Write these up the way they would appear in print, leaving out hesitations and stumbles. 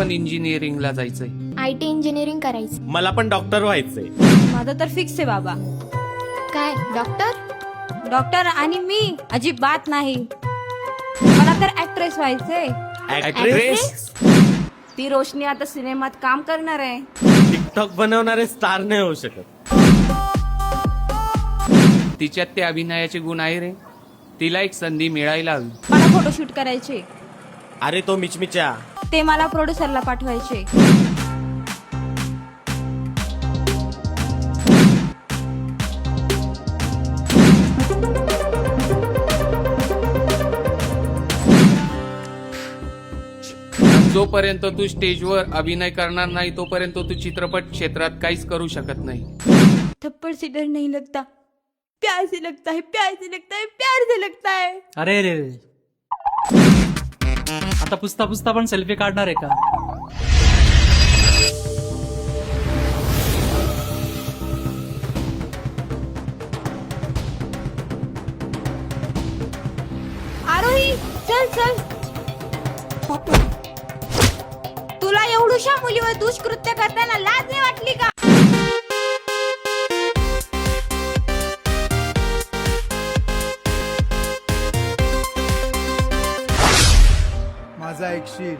पण इंजिनिअरिंगला जायचंय. IT engineering करायचं. मला पण डॉक्टर व्हायचंय. माझं तर फिक्स आहे बाबा. काय डॉक्टर? डॉक्टर आणि मी अजिबात नाही. मला तर ऍक्ट्रेस व्हायचंय. ऍक्ट्रेस? ती रोशनी आता सिनेमात काम करणार आहे. टिकटॉक बनवणारे स्टार नाही होऊ शकत. तिच्यात ते अभिनयाचे गुण आहे रे. तिला एक संधी मिळायला हवी. मला फोटोशूट करायचे. अरे तो मिचमिच्या. ते मला प्रोड्युसरला पाठवायचे. जोपर्यंत तू स्टेजवर अभिनय करणार नाही तोपर्यंत तू चित्रपट क्षेत्रात काहीच करू शकत नाही. थप्पड़ से डर नहीं लगता, प्यार से लगता है, प्यार से लगता है, प्यार से लगता है. अरे रे रे, आता पुसता पुसता पण सेल्फी काढणार आहे का? आरोही चल चल. तुला एवढूशा मुलीवर दुष्कृत्य करताना लाज नाही वाटली का? माझा ऐकशील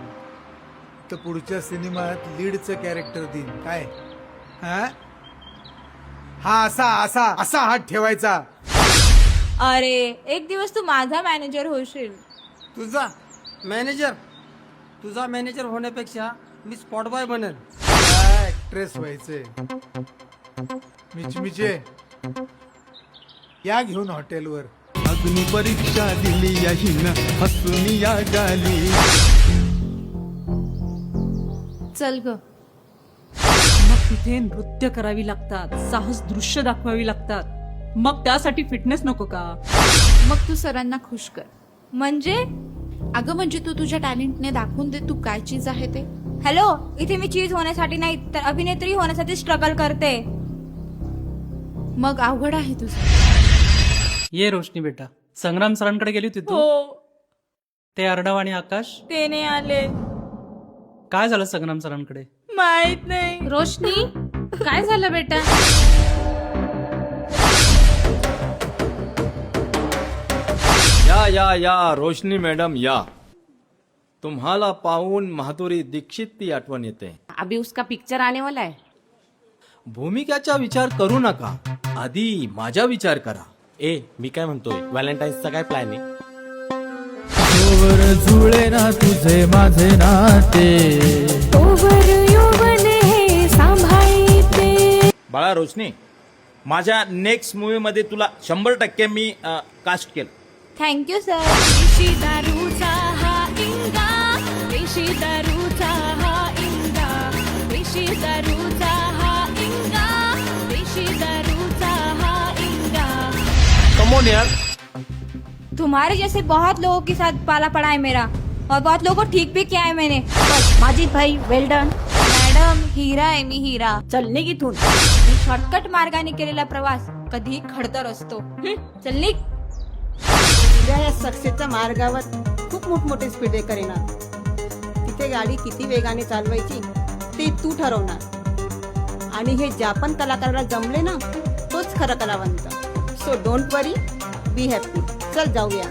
तर पुढच्या सिनेमात लीडचं कॅरेक्टर देईन. काय हा असा असा असा हात ठेवायचा. अरे एक दिवस तू माझा मॅनेजर होशील. तुझा मॅनेजर होण्यापेक्षा मी स्पॉट बॉय बनेल. ऍक्ट्रेस व्हायचंय. मिचमिचे या घेऊन हॉटेलवर. अग्नि परीक्षा दिली याहीन हसून या गाली. चल ग. मग तिथे नृत्य करावी लागतात, साहस दृश्य दाखवावी लागतात. मग त्यासाठी फिटनेस नको का? मग तू सरांना खुश कर. म्हणजे अगं म्हणजे तू तुझ्या टॅलेंटने दाखवून दे तू काय चीज आहे ते. हॅलो, इथे मी चीज होण्यासाठी नाही तर अभिनेत्री होण्यासाठी स्ट्रगल करते. मग अवघड आहे तुझं. ये रोशनी बेटा, संग्राम सरांकडे गेली होती तू? हो. ते अर्णव आणि आकाश ते नाही आले. काय झालं संग्राम सरांकडे? माहित नाही. रोशनी काय झालं बेटा? या रोशनी मॅडम या. तुम्हाला पाहून माधुरी दीक्षित ती आठवण येते. अभी उसका पिक्चर आने वाला है. भूमिकाचा विचार करू नका, आधी माझा विचार करा. मी काय म्हणतोय, व्हॅलेंटाईन्सचा काय प्लॅन आहे? जोवर जुळे ना तुझे माझे नाते, तोवर यौवन हे सांभाळते. बाळा रोशनी, माझ्या नेक्स्ट मूवी मध्ये तुला 100% मी कास्ट केलं. Thank you sir. देशी दारूचा हा इंगा, देशी दारूचा हा इंगा, देशी दारूचा हा इंगा, देशी दारूचा हा इंगा. कमोन यार. तुम्हारे जैसे बहुत लोगों के साथ पाला पड़ा है मेरा और बहुत लोगों को ठीक भी किया है मैंने. माझी भाई वेल डन. मॅडम हीरा आहे मी, हीरा. चल निघ इथून. शॉर्टकट मार्गाने केलेला प्रवास कधी खडतर असतो. चल निघ. तुझ्या या सक्सेसच्या मार्गावर खूप मोठमोठे स्पीड ब्रेकर येणार. तिथे गाडी किती वेगाने चालवायची ते तू ठरवणार. आणि हे ज्या पण कलाकाराला जमले ना तोच खरा कलावंत. So don't worry, be happy. चल जाऊया.